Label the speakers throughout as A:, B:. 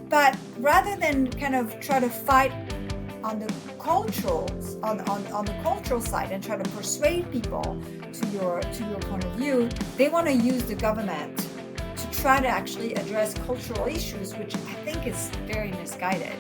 A: But rather than kind of try to fight on the cultural side and try to persuade people to your point of view, they want to use the government to try to actually address cultural issues, which I think is very misguided.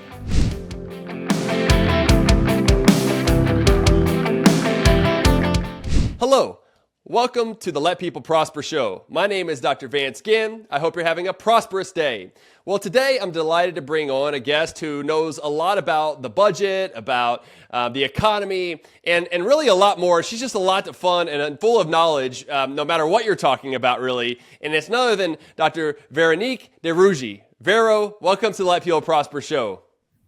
B: Hello, welcome to the Let People Prosper show. My name is Dr. Vance Ginn. I hope you're having a prosperous day. Well, today I'm delighted to bring on a guest who knows a lot about the budget, about the economy, and really a lot more. She's just a lot of fun and full of knowledge, no matter what you're talking about, really. And it's none other than Dr. Veronique de Rugy. Vero, welcome to the Let People Prosper show.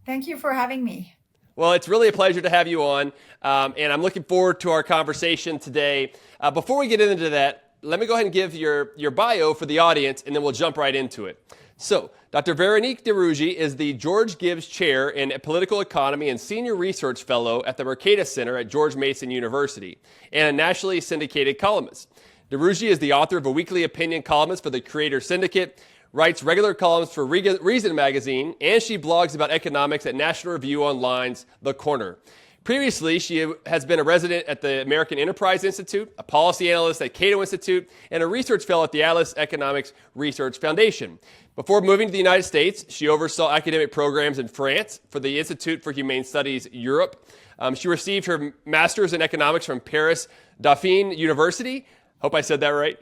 A: Thank you for having me.
B: Well, it's really a pleasure to have you on, and I'm looking forward to our conversation today. Before we get into that, let me go ahead and give your bio for the audience, and then we'll jump right into it. So, Dr. Veronique de Rugy is the George Gibbs Chair in Political Economy and Senior Research Fellow at the Mercatus Center at George Mason University, and a nationally syndicated columnist. De Rugy is the author of a weekly opinion columnist for the Creator Syndicate, writes regular columns for Reason magazine, and she blogs about economics at National Review Online's The Corner. Previously, she has been a resident at the American Enterprise Institute, a policy analyst at Cato Institute, and a research fellow at the Atlas Economics Research Foundation. Before moving to the United States, she oversaw academic programs in France for the Institute for Humane Studies Europe. She received her master's in economics from Paris Dauphine University. Hope I said that right.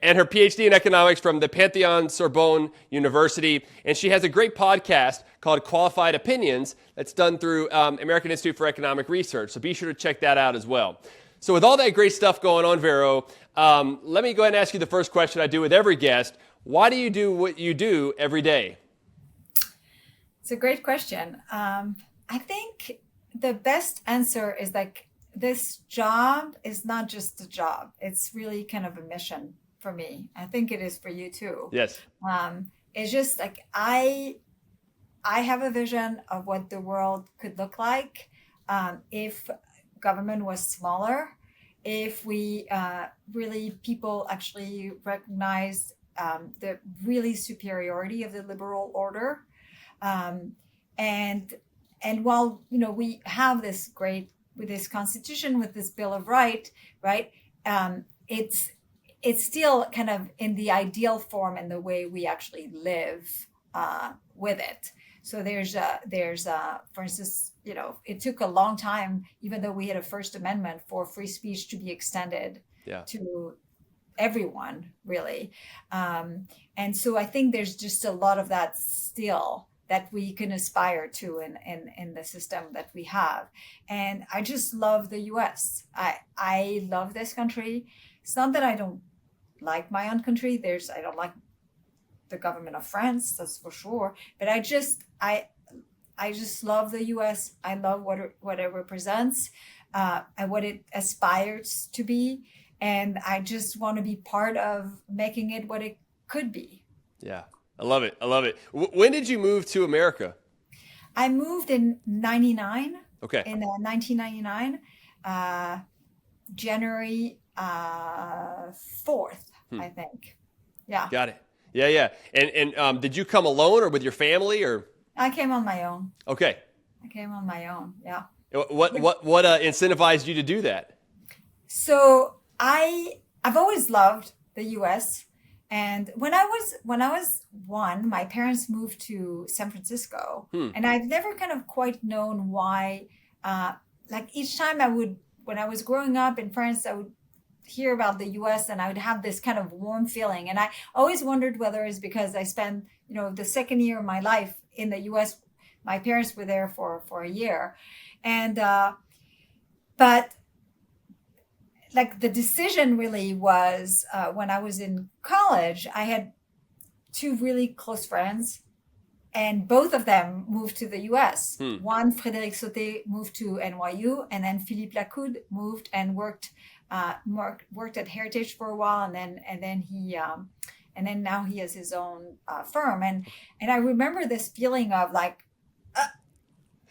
B: And her PhD in economics from the Pantheon Sorbonne University. And she has a great podcast called Qualified Opinions that's done through American Institute for Economic Research. So be sure to check that out as well. So with all that great stuff going on, Vero, let me go ahead and ask you the first question I do with every guest. Why do you do what you do every day?
A: It's a great question. I think the best answer is this job is not just a job. It's really kind of a mission for me. I think it is for you too.
B: Yes.
A: It's just like I have a vision of what the world could look like if government was smaller, if we people actually recognize the really superiority of the liberal order, and while we have this great with this constitution, with this Bill of Rights, right? It's still kind of in the ideal form and the way we actually live with it. So there's for instance, it took a long time, even though we had a First Amendment, for free speech to be extended to everyone, really. And so I think there's just a lot of that still that we can aspire to in the system that we have. And I just love the US. I love this country. It's not that I don't like my own country. I don't like the government of France, that's for sure. But I just love the US. I love what it represents and what it aspires to be. And I just want to be part of making it what it could be.
B: Yeah. I love it. I love it. When did you move to America?
A: I moved in 99.
B: Okay.
A: In 1999, January 4th, I think. Yeah.
B: Got it. Yeah. And did you come alone or with your family or?
A: I came on my own.
B: Okay.
A: I came on my own. Yeah.
B: What incentivized you to do that?
A: So I've always loved the U.S. And when I was one, my parents moved to San Francisco, and I've never kind of quite known why. Like each time when I was growing up in France, I would hear about the U.S. and I would have this kind of warm feeling. And I always wondered whether it's because I spent, the second year of my life in the U.S. My parents were there for a year, and but. Like the decision really was when I was in college, I had two really close friends and both of them moved to the US. One, Frédéric Sauté, moved to NYU, and then Philippe Lacoude moved and worked at Heritage for a while. And then now he has his own firm. And I remember this feeling of like,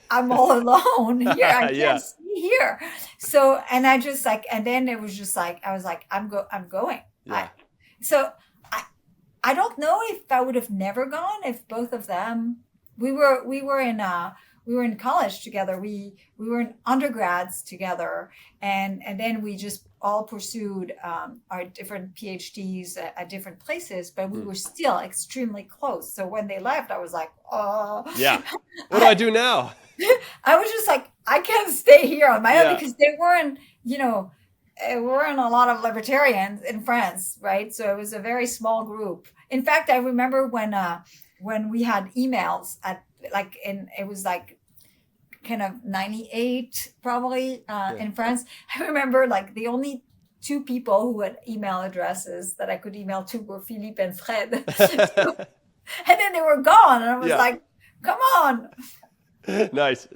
A: I'm all alone here. I can't see here. So, and I just like, and then it was just like, I was like, I'm going.
B: Yeah.
A: I don't know if I would have never gone if both of them we were in college together. We were in undergrads together, and then we just all pursued our different PhDs at different places, but we were still extremely close. So when they left, I was like, oh,
B: Yeah. What do I do now?
A: I was just like, I can't stay here on my own
B: Yeah.
A: because they weren't, weren't a lot of libertarians in France, right? So it was a very small group. In fact, I remember when we had emails it was like kind of 98 probably in France. I remember like the only two people who had email addresses that I could email to were Philippe and Fred. And then they were gone. And I was like, come on.
B: Nice.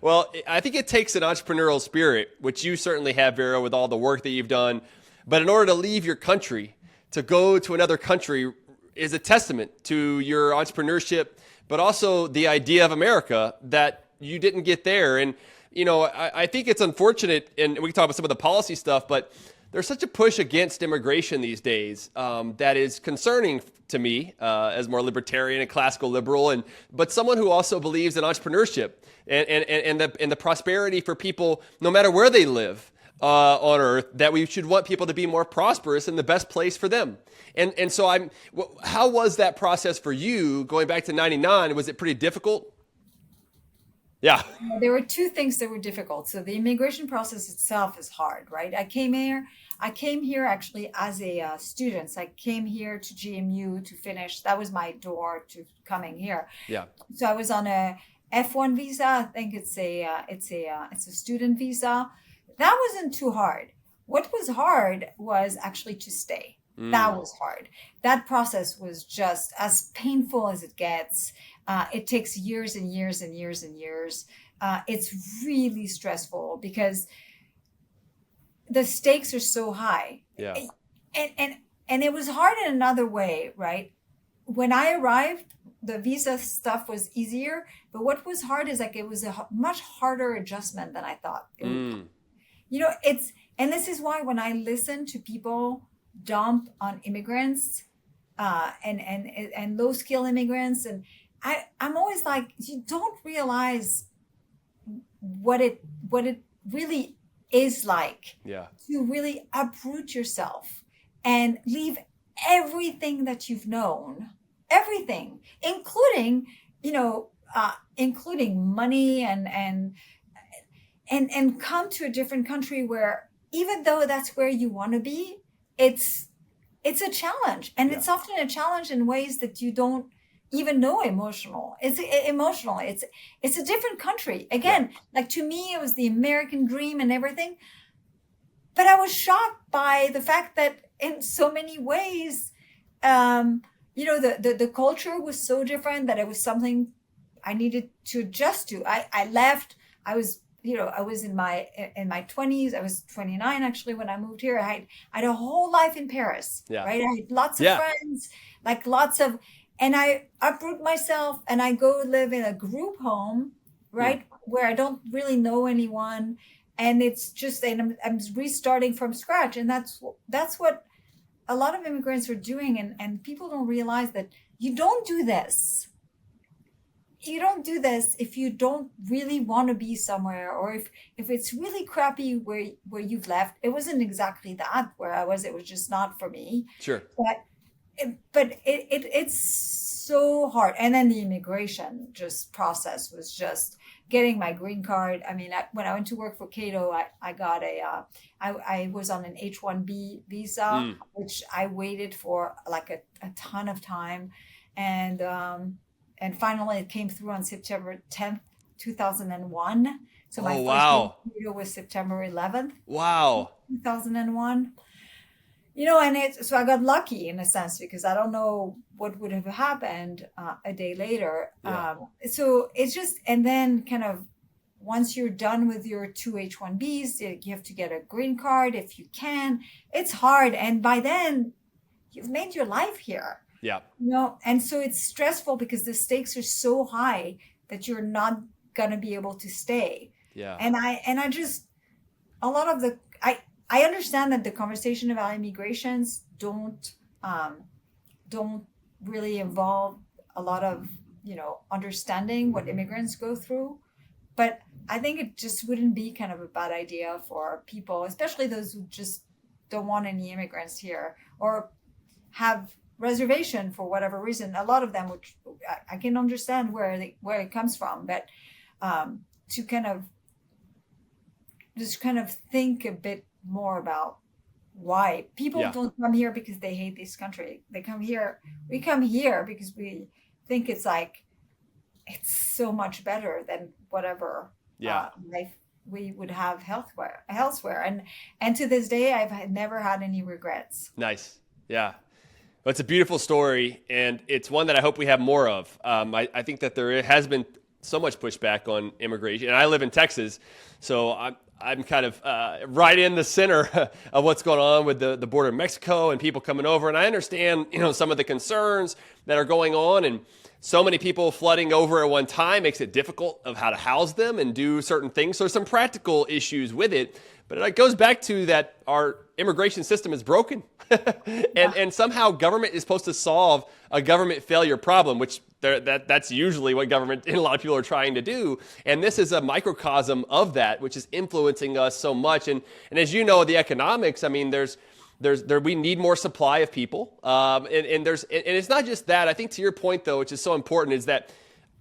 B: Well, I think it takes an entrepreneurial spirit, which you certainly have, Vero, with all the work that you've done. But in order to leave your country, to go to another country is a testament to your entrepreneurship, but also the idea of America that you didn't get there. And, I think it's unfortunate, and we can talk about some of the policy stuff, but there's such a push against immigration these days that is concerning to me as more libertarian and classical liberal, but someone who also believes in entrepreneurship and the prosperity for people, no matter where they live on earth, that we should want people to be more prosperous in the best place for them. And so how was that process for you going back to 99? Was it pretty difficult? Yeah.
A: There were two things that were difficult. So the immigration process itself is hard, right? I came here actually as a student. So I came here to GMU to finish. That was my door to coming here.
B: Yeah.
A: So I was on a F1 visa. I think it's a student visa. That wasn't too hard. What was hard was actually to stay. That was hard. That process was just as painful as it gets. It takes years and years and years and years. It's really stressful because the stakes are so high.
B: Yeah.
A: And it was hard in another way, right? When I arrived, the visa stuff was easier, but what was hard is like it was a much harder adjustment than I thought it would be. And this is why when I listen to people dump on immigrants and low skill immigrants, and I'm always like, you don't realize what it really is like to really uproot yourself and leave everything that you've known, everything, including money and come to a different country where, even though that's where you want to be, it's a challenge, and it's often a challenge in ways that you don't even know emotional. It's emotional. It's a different country. Again, like to me, it was the American dream and everything. But I was shocked by the fact that in so many ways, the culture was so different that it was something I needed to adjust to. I left. I was in my 20s. I was 29 actually when I moved here. I had a whole life in Paris, right? I had lots of friends, and I uproot myself and I go live in a group home, right? Where I don't really know anyone. And it's just, and I'm restarting from scratch. And that's what a lot of immigrants are doing. And people don't realize that you don't do this. You don't do this if you don't really want to be somewhere, or if it's really crappy where you've left. It wasn't exactly that where I was. It was just not for me.
B: Sure.
A: But it's so hard. And then the immigration process was just getting my green card. I mean, when I went to work for Cato, I got I was on an H-1B visa, which I waited for like a ton of time. And finally it came through on September 10th, 2001. So my first day in Cato was September 11th.
B: Wow.
A: 2001. So I got lucky in a sense because I don't know what would have happened a day later. So it's just, and then kind of once you're done with your two H-1Bs, you have to get a green card if you can. It's hard. And by then you've made your life here.
B: Yeah.
A: And so it's stressful because the stakes are so high that you're not going to be able to stay.
B: Yeah.
A: And I just, a lot of I understand that the conversation about immigrations don't really involve a lot of understanding what immigrants go through. But I think it just wouldn't be kind of a bad idea for people, especially those who just don't want any immigrants here or have reservation for whatever reason. A lot of them, which I can understand where it comes from, but to kind of think a bit more about why people don't come here because they hate this country. We come here because we think it's so much better than whatever life we would have elsewhere. And to this day, I've never had any regrets.
B: Nice. Yeah. Well, it's a beautiful story, and it's one that I hope we have more of. I think that there has been so much pushback on immigration, and I live in Texas, so I'm kind of right in the center of what's going on with the border of Mexico and people coming over. And I understand, some of the concerns that are going on, and so many people flooding over at one time makes it difficult of how to house them and do certain things. So there's some practical issues with it, but it goes back to that our immigration system is broken. and somehow government is supposed to solve a government failure problem, which that's usually what government and a lot of people are trying to do. And this is a microcosm of that, which is influencing us so much. And as you know, the economics, I mean, we need more supply of people. And it's not just that. I think to your point, though, which is so important, is that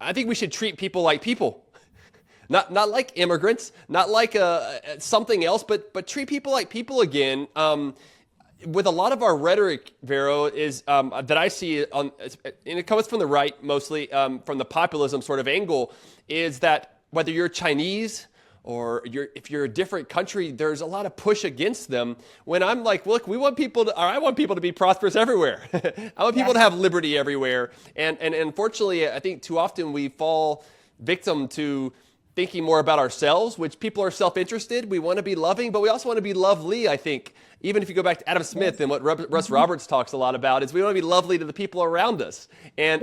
B: I think we should treat people like people. Not like immigrants, not like something else, but treat people like people again. With a lot of our rhetoric, Vero, is that I see, and it comes from the right mostly, from the populism sort of angle, is that whether you're Chinese or if you're a different country, there's a lot of push against them. When I'm like, look, I want people to be prosperous everywhere. I want people to have liberty everywhere. And unfortunately, I think too often we fall victim to thinking more about ourselves, which people are self-interested. We want to be loving, but we also want to be lovely, I think. Even if you go back to Adam Smith and what Russ Roberts talks a lot about, is we want to be lovely to the people around us. And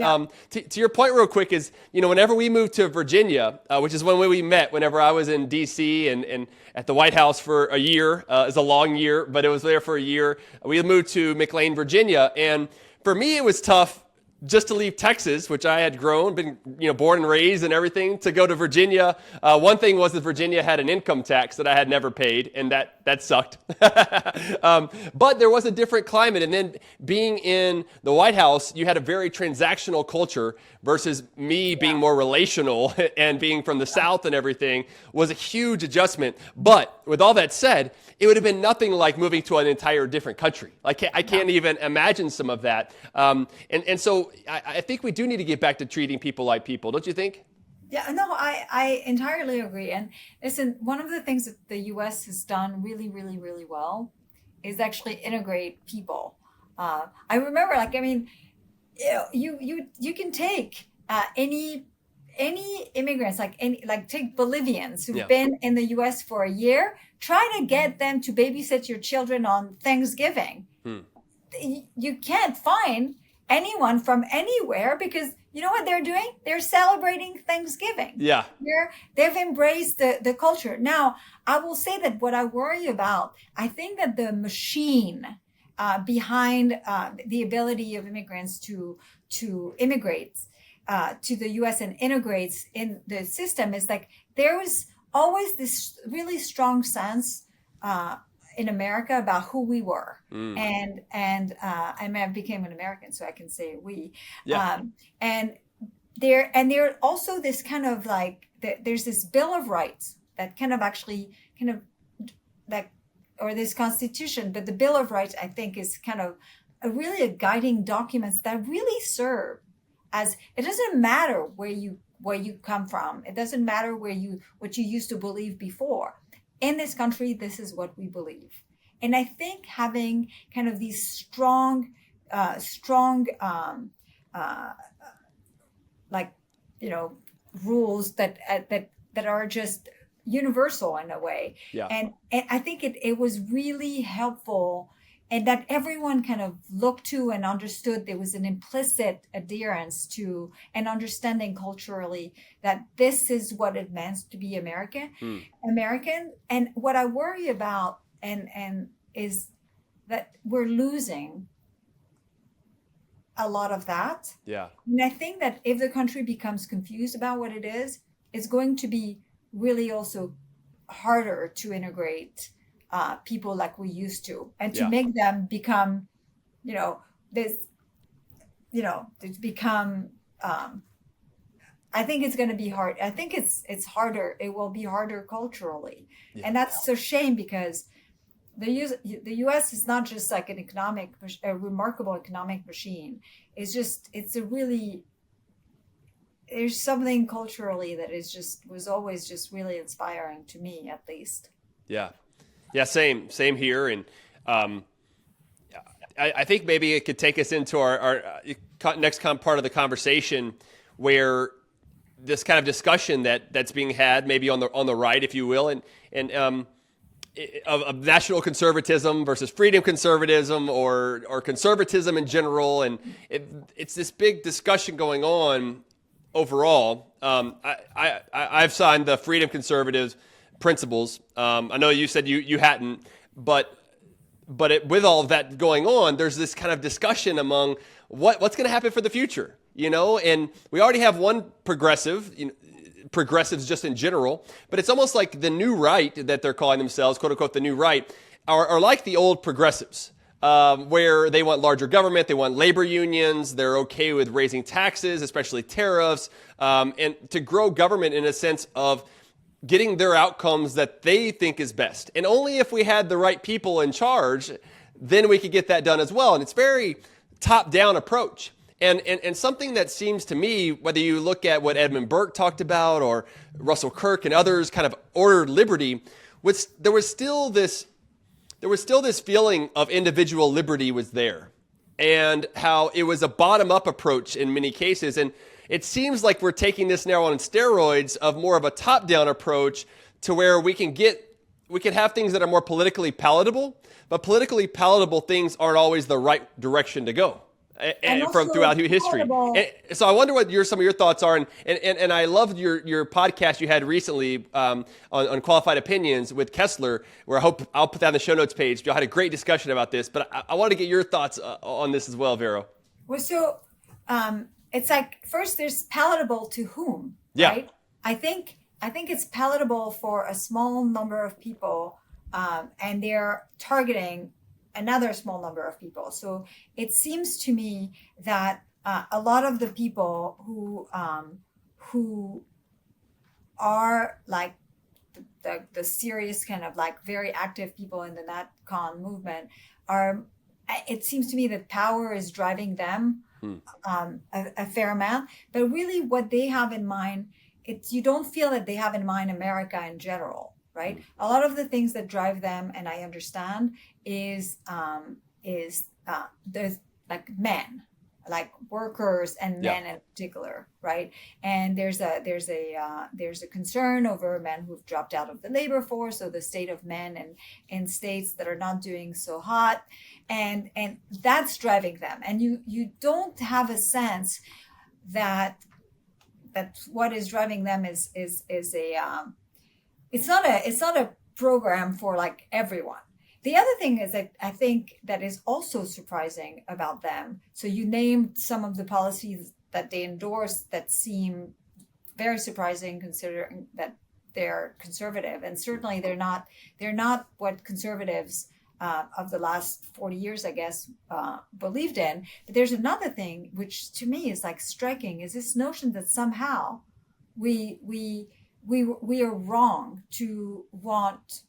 B: to your point real quick is, whenever we moved to Virginia, which is one way we met whenever I was in D.C. and at the White House for a year, is a long year, but it was there for a year. We moved to McLean, Virginia. And for me, it was tough just to leave Texas, which I had been born and raised and everything, to go to Virginia. One thing was that Virginia had an income tax that I had never paid, and that sucked. But there was a different climate. And then being in the White House, you had a very transactional culture versus me being more relational and being from the South and everything was a huge adjustment. But with all that said, it would have been nothing like moving to an entire different country. I can't even imagine some of that. And so I think we do need to get back to treating people like people, don't you think?
A: Yeah, no, I entirely agree. And listen, one of the things that the U.S. has done really, really, really well is actually integrate people. I remember, you can take any immigrants, take Bolivians who've been in the U.S. for a year, try to get them to babysit your children on Thanksgiving. You can't find anyone from anywhere because you know what they're doing? They're celebrating Thanksgiving.
B: Yeah.
A: They've embraced the culture. Now, I will say that what I worry about, I think that the machine behind the ability of immigrants to immigrate to the U.S. and integrates in the system is there was always this really strong sense in America about who we were. And I mean, I became an American, so I can say we.
B: Yeah.
A: And there also this kind of there's this Bill of Rights that or this Constitution, but the Bill of Rights, I think, is kind of a guiding documents that really serve as, it doesn't matter where you come from. It doesn't matter what you used to believe before. In this country, this is what we believe. And I think having kind of these strong rules that are just universal in a way.
B: Yeah.
A: And I think it was really helpful, and that everyone kind of looked to and understood there was an implicit adherence to and understanding culturally that this is what it meant to be American. And what I worry about and is that we're losing a lot of that.
B: Yeah.
A: And I think that if the country becomes confused about what it is, it's going to be really also harder to integrate people like we used to, and to make them become, this, to become. I think it's going to be hard. I think it's harder. It will be harder culturally, and that's a shame, because the U.S. is not just like a remarkable economic machine. It's a really, there's something culturally that was always just really inspiring to me, at least.
B: Yeah. Same here. And I think maybe it could take us into our next part of the conversation, where this kind of discussion that's being had maybe on the right, if you will, and of national conservatism versus freedom conservatism, or conservatism in general. And it's this big discussion going on overall. I've signed the freedom conservative principles. I know you said you hadn't, but with all of that going on, there's this kind of discussion among what's going to happen for the future, and we already have one progressive, progressives just in general, but it's almost like the new right that they're calling themselves, quote unquote, the new right, are like the old progressives, where they want larger government, they want labor unions, they're okay with raising taxes, especially tariffs, and to grow government in a sense of getting their outcomes that they think is best. And only if we had the right people in charge, then we could get that done as well. And it's very top-down approach. And something that seems to me, whether you look at what Edmund Burke talked about, or Russell Kirk and others kind of ordered liberty, there was still this feeling of individual liberty was there, and how it was a bottom-up approach in many cases. And it seems like we're taking this now on steroids of more of a top-down approach, to where we can have things that are more politically palatable, but politically palatable things aren't always the right direction to go. And from throughout history. And so I wonder what some of your thoughts are. And I loved your podcast you had recently on qualified opinions with Kessler, where I'll put that on the show notes page. You had a great discussion about this, but I want to get your thoughts on this as well, Vero.
A: Well, so it's like, first, there's palatable to whom, right? I think it's palatable for a small number of people, and they're targeting another small number of people. So it seems to me that a lot of the people who are like the serious kind of like very active people in the NatCon movement it seems to me that power is driving them a fair amount. But really what they have in mind, you don't feel that they have in mind America in general. Right. A lot of the things that drive them, and I understand, is there's like men, like workers and men in particular, right? And there's a concern over men who've dropped out of the labor force, or the state of men in states that are not doing so hot, and that's driving them. And you don't have a sense that what is driving them is it's not a program for like everyone. The other thing is that I think that is also surprising about them. So you named some of the policies that they endorse that seem very surprising, considering that they're conservative, and certainly they're not what conservatives of the last 40 years, I guess, believed in. But there's another thing which to me is like striking, is this notion that somehow we are wrong to want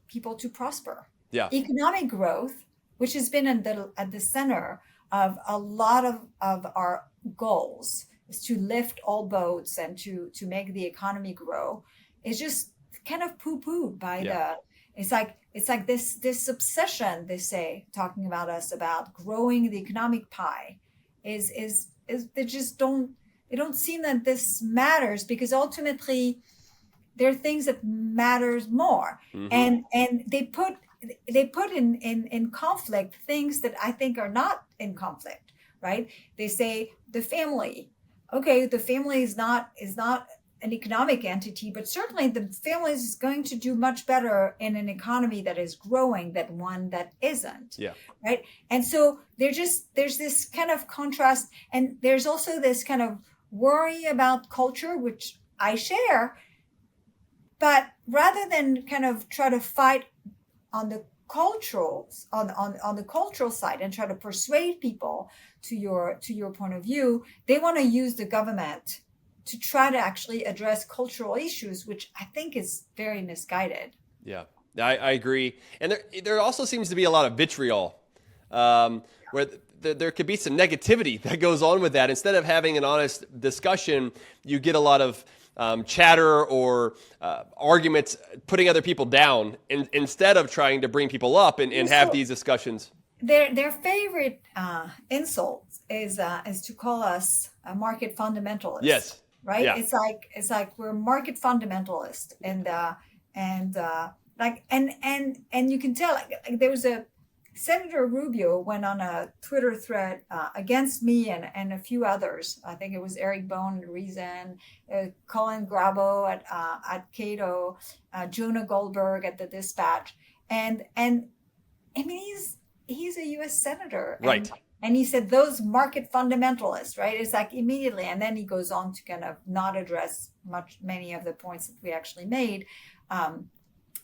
A: people to prosper. Yeah. Economic growth, which has been at the center of a lot of our goals, is to lift all boats and to make the economy grow, is just kind of poo-pooed by it's like this obsession, they say, talking about us, about growing the economic pie, is they just don't seem that this matters, because ultimately there are things that matters more. Mm-hmm. And they put in conflict things that I think are not in conflict, right? They say the family. Okay, the family is not an economic entity, but certainly the family is going to do much better in an economy that is growing than one that isn't.
B: Yeah.
A: Right. And so there's this kind of contrast, and there's also this kind of worry about culture, which I share. But rather than kind of try to fight on the cultural on the cultural side and try to persuade people to your point of view, they want to use the government to try to actually address cultural issues, which I think is very misguided.
B: Yeah, I agree. And there also seems to be a lot of vitriol, where there could be some negativity that goes on with that. Instead of having an honest discussion, you get a lot of chatter or arguments putting other people down instead of trying to bring people up and have these discussions.
A: Their favorite insult is to call us a market fundamentalist.
B: Yes.
A: Right.
B: Yeah.
A: It's like we're market fundamentalist, and you can tell, like there was Senator Rubio went on a Twitter thread against me and a few others. I think it was Eric Bone at Reason, Colin Grabo at Cato, Jonah Goldberg at the Dispatch, and I mean he's a U.S. senator,
B: right?
A: And he said those market fundamentalists, right? It's like immediately, and then he goes on to kind of not address many of the points that we actually made.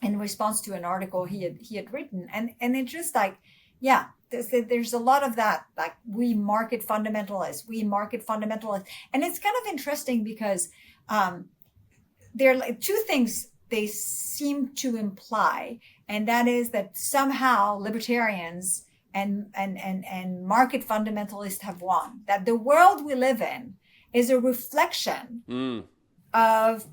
A: In response to an article he had written, and it's just like, yeah, there's a lot of that, like we market fundamentalists, and it's kind of interesting because there are like two things they seem to imply, and that is that somehow libertarians and market fundamentalists have won, that the world we live in is a reflection of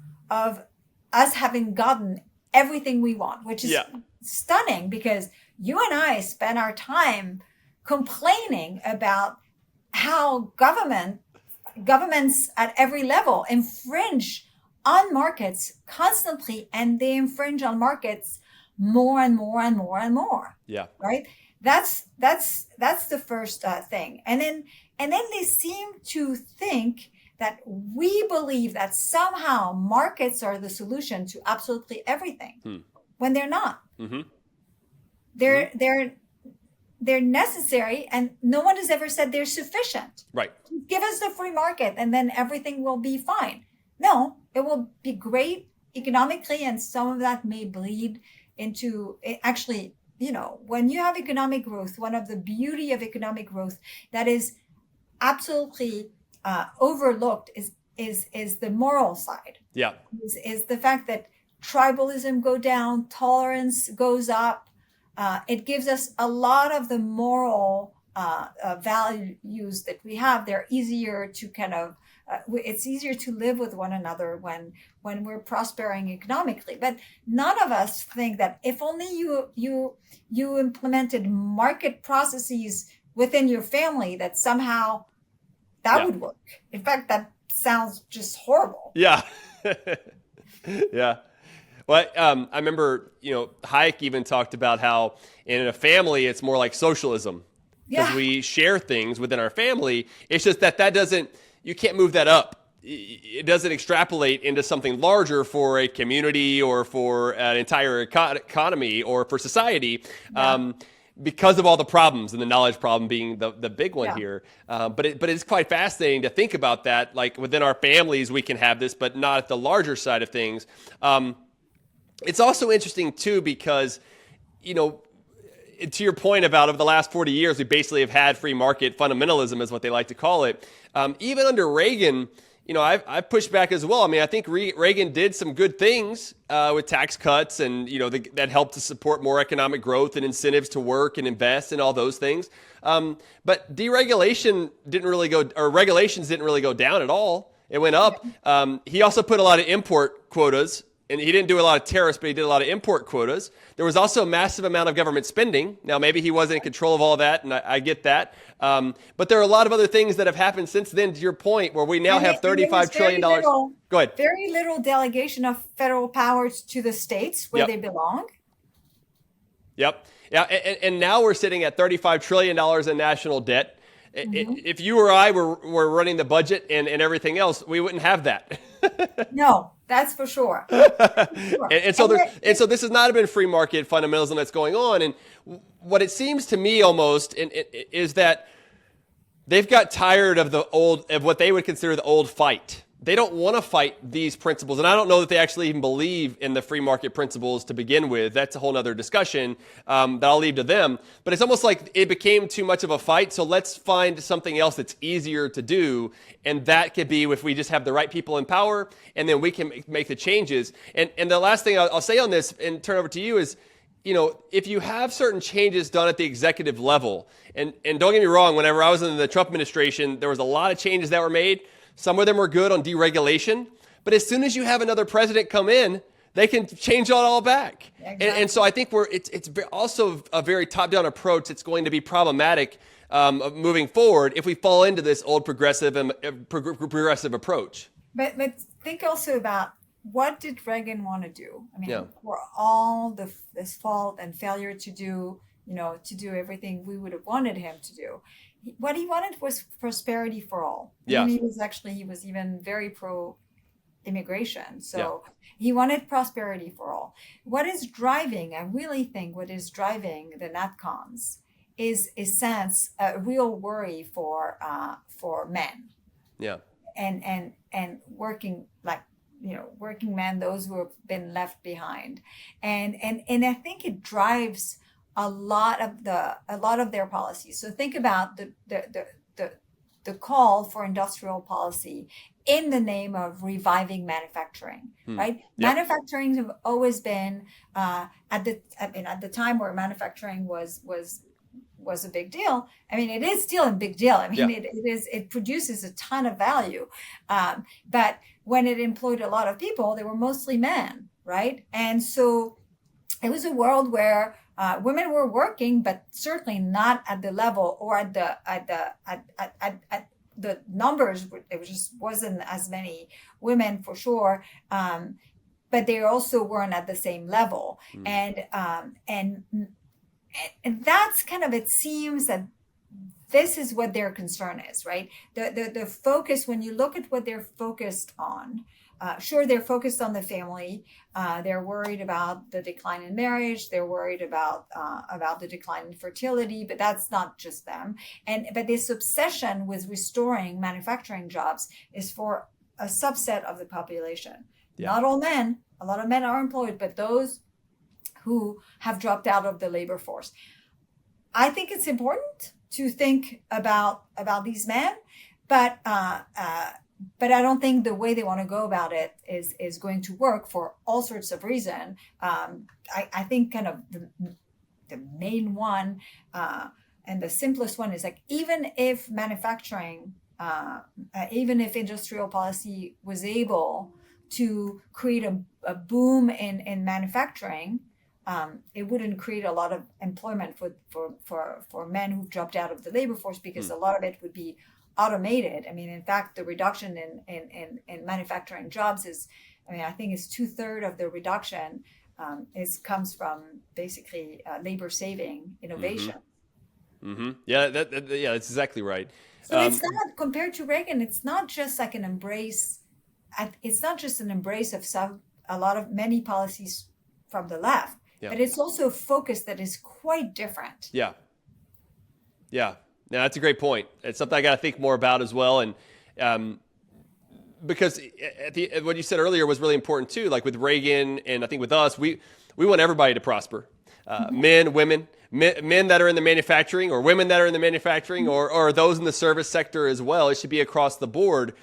A: us having gotten everything we want, which is stunning, because you and I spend our time complaining about how governments at every level infringe on markets constantly, and they infringe on markets more and more and more and more.
B: Yeah.
A: Right. That's the first thing. And then they seem to think that we believe that somehow markets are the solution to absolutely everything, when they're not.
B: Mm-hmm.
A: They're necessary, and no one has ever said they're sufficient.
B: Right.
A: Give us the free market, and then everything will be fine. No, it will be great economically, and some of that may bleed into actually. You know, when you have economic growth, one of the beauty of economic growth that is absolutely overlooked is the moral side.
B: Yeah.
A: Is the fact that tribalism go down, tolerance goes up. It gives us a lot of the moral values that we have. They're easier to kind of, it's easier to live with one another when we're prospering economically. But none of us think that if only you implemented market processes within your family, that somehow that would work. In fact, that sounds just horrible.
B: Yeah. Yeah. Well, I remember, Hayek even talked about how in a family, it's more like socialism, because we share things within our family. It's just that doesn't, you can't move that up. It doesn't extrapolate into something larger for a community or for an entire economy or for society. Yeah. Because of all the problems, and the knowledge problem being the big one here. But it's quite fascinating to think about that. Like within our families, we can have this, but not at the larger side of things. It's also interesting too, because, to your point about over the last 40 years, we basically have had free market fundamentalism, is what they like to call it. Even under Reagan, I've pushed back as well. I mean, I think Reagan did some good things with tax cuts, and that helped to support more economic growth and incentives to work and invest and all those things. But deregulation regulations didn't really go down at all. It went up. He also put a lot of import quotas. And he didn't do a lot of tariffs, but he did a lot of import quotas. There was also a massive amount of government spending. Now, maybe he wasn't in control of all that, and I get that. But there are a lot of other things that have happened since then, to your point, where we now have $35 trillion. Go ahead.
A: Very little delegation of federal powers to the states where they belong.
B: Yep. Yeah, and now we're sitting at $35 trillion in national debt. If you or I were running the budget and everything else, we wouldn't have that.
A: No, that's for sure. Sure.
B: So this has not been free market fundamentalism that's going on. And what it seems to me almost is that they've got tired of of what they would consider the old fight. They don't want to fight these principles. And I don't know that they actually even believe in the free market principles to begin with. That's a whole nother discussion that I'll leave to them. But it's almost like it became too much of a fight. So let's find something else that's easier to do. And that could be if we just have the right people in power, and then we can make the changes. And the last thing I'll say on this and turn over to you is, if you have certain changes done at the executive level, and don't get me wrong, whenever I was in the Trump administration, there was a lot of changes that were made. Some of them were good on deregulation, but as soon as you have another president come in, they can change it all back. Exactly. And so I think it's also a very top-down approach. It's going to be problematic moving forward if we fall into this old progressive approach.
A: But think also about, what did Reagan want to do? I mean, for all this fault and failure to do everything we would have wanted him to do, what he wanted was prosperity for all.
B: Yeah.
A: And he was even very pro immigration. So he wanted prosperity for all. I really think what is driving the NatCons is a real worry for men.
B: Yeah.
A: And working men, those who have been left behind. And I think it drives a lot of their policies. So think about the call for industrial policy in the name of reviving manufacturing, right? Yep. Manufacturing have always been at the time where manufacturing was a big deal. I mean, it is still a big deal. I mean, it produces a ton of value. But when it employed a lot of people, they were mostly men, right? And so it was a world where women were working, but certainly not at the level or at the numbers. It just wasn't as many women for sure, but they also weren't at the same level. And that's kind of, it seems that this is what their concern is, right? The focus, when you look at what they're focused on, sure, they're focused on the family. They're worried about the decline in marriage. They're worried about the decline in fertility, but that's not just them. But this obsession with restoring manufacturing jobs is for a subset of the population. Yeah. Not all men. A lot of men are employed, but those who have dropped out of the labor force. I think it's important to think about these men, but I don't think the way they want to go about it is going to work for all sorts of reasons. I think kind of the main one and the simplest one is like, even if manufacturing, even if industrial policy was able to create a boom in manufacturing, it wouldn't create a lot of employment for men who've dropped out of the labor force, because a lot of it would be automated. I mean, in fact, the reduction in manufacturing jobs I think it's 2/3 of the reduction comes from basically labor saving innovation.
B: Mm-hmm. Yeah, that's exactly right.
A: So it's not, compared to Reagan, it's not just like an embrace. It's not just an embrace of many policies from the left, but it's also a focus that is quite different.
B: Yeah. No, that's a great point. It's something I got to think more about as well. And because what you said earlier was really important too. Like with Reagan, and I think with us, we want everybody to prosper. Men, women, men that are in the manufacturing, or women that are in the manufacturing, or those in the service sector as well. It should be across the board.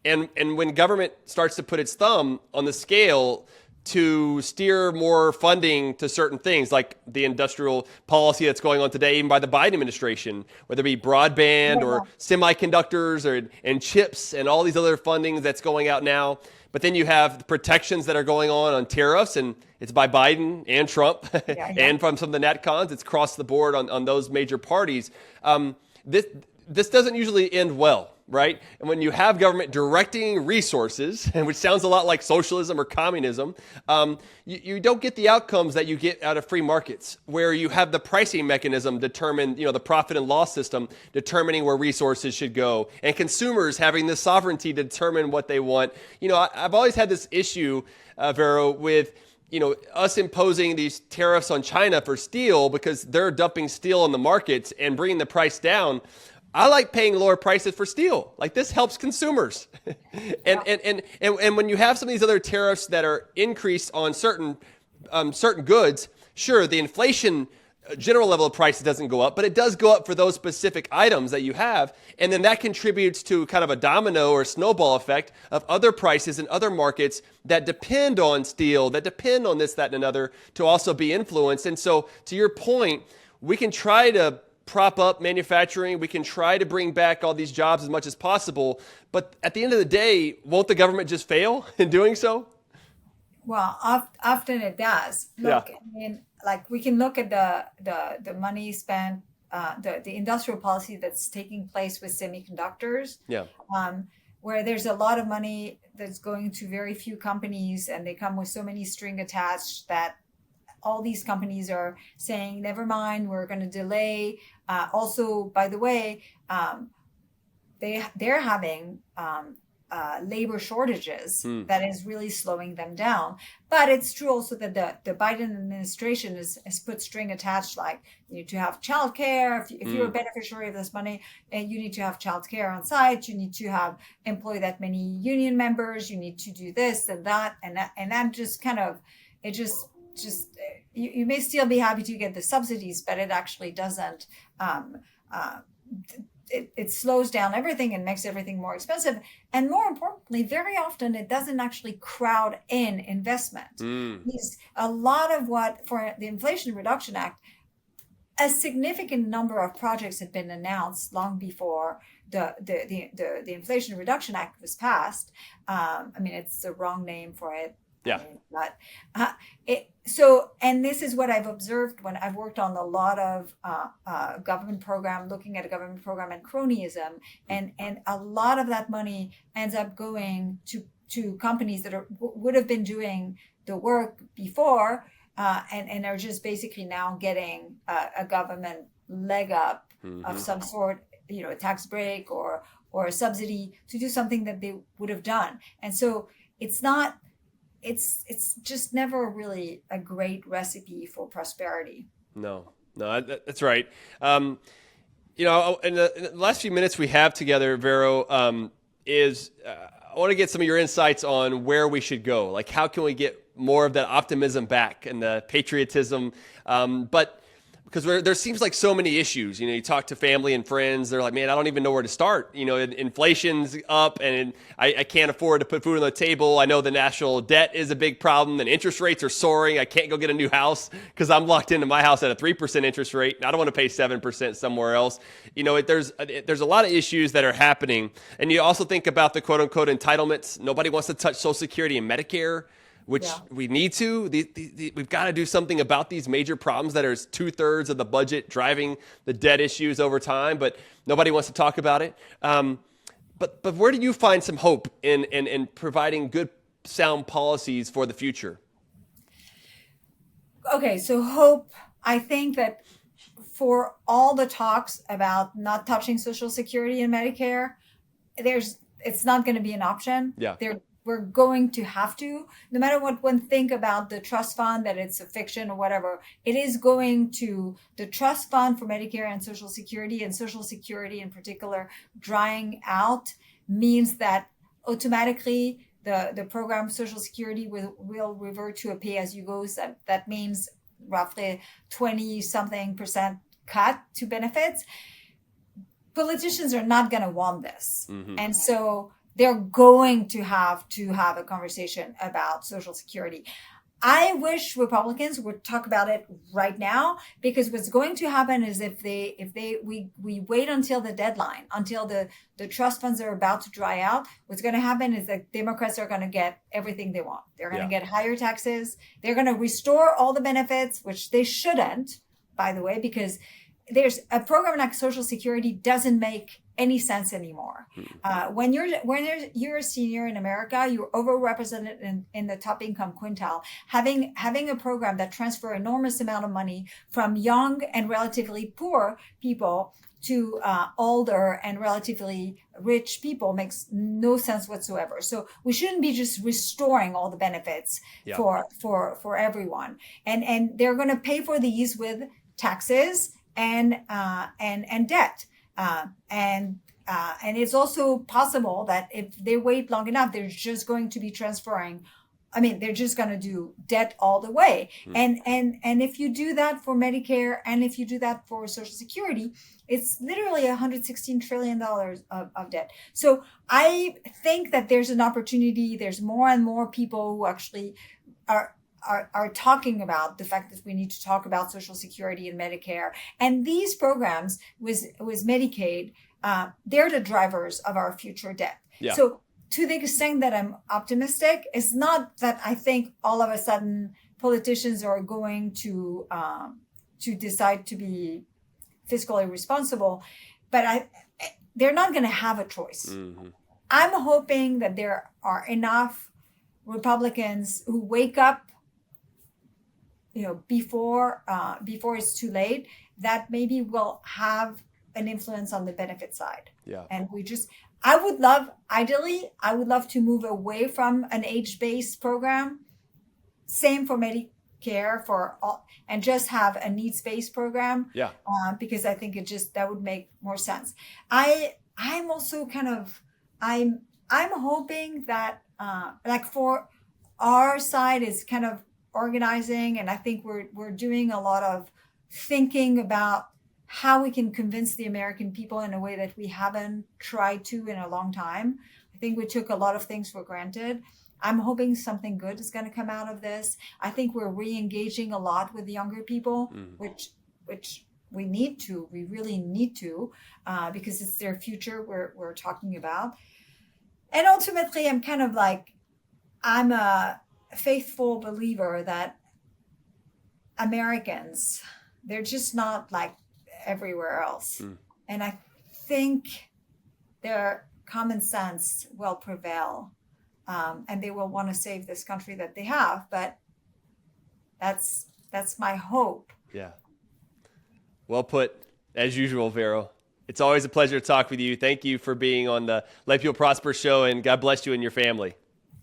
B: And when government starts to put its thumb on the scale to steer more funding to certain things, like the industrial policy that's going on today, even by the Biden administration, whether it be broadband or semiconductors and chips and all these other funding that's going out now. But then you have the protections that are going on tariffs, and it's by Biden and Trump and from some of the NatCons. It's across the board on those major parties. This doesn't usually end well. right? And when you have government directing resources, and which sounds a lot like socialism or communism, you don't get the outcomes that you get out of free markets, where you have the pricing mechanism determine, the profit and loss system determining where resources should go, and consumers having the sovereignty to determine what they want. I've always had this issue, Vero, with us imposing these tariffs on China for steel because they're dumping steel on the markets and bringing the price down. I like paying lower prices for steel. Like, this helps consumers. and when you have some of these other tariffs that are increased on certain goods, sure, the inflation general level of prices doesn't go up, but it does go up for those specific items that you have. And then that contributes to kind of a domino or snowball effect of other prices in other markets that depend on steel, that depend on this, that, and another to also be influenced. And so, to your point, we can try to prop up manufacturing. We can try to bring back all these jobs as much as possible. But at the end of the day, won't the government just fail in doing so?
A: Well, often it does. Look, I mean, like, we can look at the money spent, the industrial policy that's taking place with semiconductors, where there's a lot of money that's going to very few companies, and they come with so many string attached that all these companies are saying, never mind, we're going to delay. Also, by the way, they're having labor shortages that is really slowing them down. But it's true also that the Biden administration has put string attached, like, you need to have childcare. If you're a beneficiary of this money, and you need to have childcare on site, you need to have employ that many union members, you need to do this and that, and that just kind of, it just you may still be happy to get the subsidies, but it actually doesn't. It slows down everything and makes everything more expensive. And more importantly, very often it doesn't actually crowd in investment. A lot of what, for the Inflation Reduction Act, a significant number of projects had been announced long before the Inflation Reduction Act was passed. I mean, it's the wrong name for it.
B: Yeah.
A: But and this is what I've observed when I've worked on a lot of government program, looking at a government program and cronyism, and a lot of that money ends up going to companies that would have been doing the work before, and are just basically now getting a government leg up of some sort, a tax break or a subsidy to do something that they would have done. And so it's just never really a great recipe for prosperity.
B: No, that's right. In the last few minutes we have together, Vero, I want to get some of your insights on where we should go. Like, how can we get more of that optimism back and the patriotism? But because there seems like so many issues. You talk to family and friends, they're like, man, I don't even know where to start. Inflation's up, and I can't afford to put food on the table. I know the national debt is a big problem, and interest rates are soaring. I can't go get a new house because I'm locked into my house at a 3% interest rate, and I don't want to pay 7% somewhere else. There's a lot of issues that are happening. And you also think about the quote-unquote entitlements. Nobody wants to touch Social Security and Medicare, which we need to. We've got to do something about these major problems that are 2/3 of the budget driving the debt issues over time, but nobody wants to talk about it. But where do you find some hope in providing good, sound policies for the future?
A: Okay, so hope, I think that for all the talks about not touching Social Security and Medicare, it's not going to be an option.
B: Yeah.
A: We're going to have to, no matter what one think about the trust fund, that it's a fiction or whatever, it is going to, the trust fund for Medicare and Social Security in particular, drying out means that automatically the program Social Security will revert to a pay-as-you-go. That means roughly 20-something% cut to benefits. Politicians are not going to want this. And so they're going to have a conversation about Social Security. I wish Republicans would talk about it right now, because what's going to happen is if we wait until the deadline, until the trust funds are about to dry out, what's going to happen is that Democrats are going to get everything they want. They're going to get higher taxes. They're going to restore all the benefits, which they shouldn't, by the way, because there's a program like Social Security doesn't make any sense anymore. When you're a senior in America, you're overrepresented in the top income quintile. Having a program that transfer enormous amount of money from young and relatively poor people to older and relatively rich people makes no sense whatsoever. So we shouldn't be just restoring all the benefits for everyone. And they're going to pay for these with taxes and debt. And it's also possible that if they wait long enough, they're just going to be transferring. I mean, they're just going to do debt all the way. And if you do that for Medicare and if you do that for Social Security, it's literally $116 trillion of debt. So I think that there's an opportunity. There's more and more people who actually are talking about the fact that we need to talk about Social Security and Medicare. And these programs with Medicaid, they're the drivers of our future debt.
B: Yeah.
A: So to the extent that I'm optimistic, it's not that I think all of a sudden politicians are going to decide to be fiscally responsible, but they're not going to have a choice. Mm-hmm. I'm hoping that there are enough Republicans who wake up, before it's too late, that maybe will have an influence on the benefit side.
B: Yeah.
A: And ideally, I would love to move away from an age-based program. Same for Medicare for all, and just have a needs-based program.
B: Yeah.
A: Because I think that would make more sense. I'm also I'm hoping that like for our side is kind of organizing, and I think we're doing a lot of thinking about how we can convince the American people in a way that we haven't tried to in a long time. I think we took a lot of things for granted. I'm hoping something good is going to come out of this. I think we're re-engaging a lot with the younger people, which we really need to, because it's their future we're talking about. And ultimately, I'm a faithful believer that Americans, they're just not like everywhere else. And I think their common sense will prevail, and they will want to save this country that they have. But that's my hope.
B: Yeah. Well put, as usual, Vero. It's always a pleasure to talk with you. Thank you for being on the Let People Prosper show, and God bless you and your family.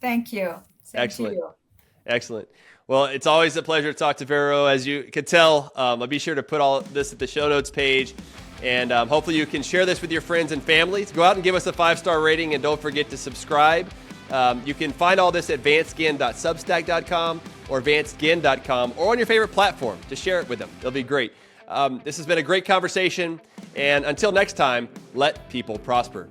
A: Thank you.
B: Excellent.
A: To you.
B: Excellent. Well, it's always a pleasure to talk to Vero. As you can tell, I'll be sure to put all this at the show notes page. And hopefully you can share this with your friends and families. Go out and give us a 5-star rating, and don't forget to subscribe. You can find all this at vanceginn.substack.com or vanceginn.com or on your favorite platform. Just share it with them. It'll be great. This has been a great conversation. And until next time, let people prosper.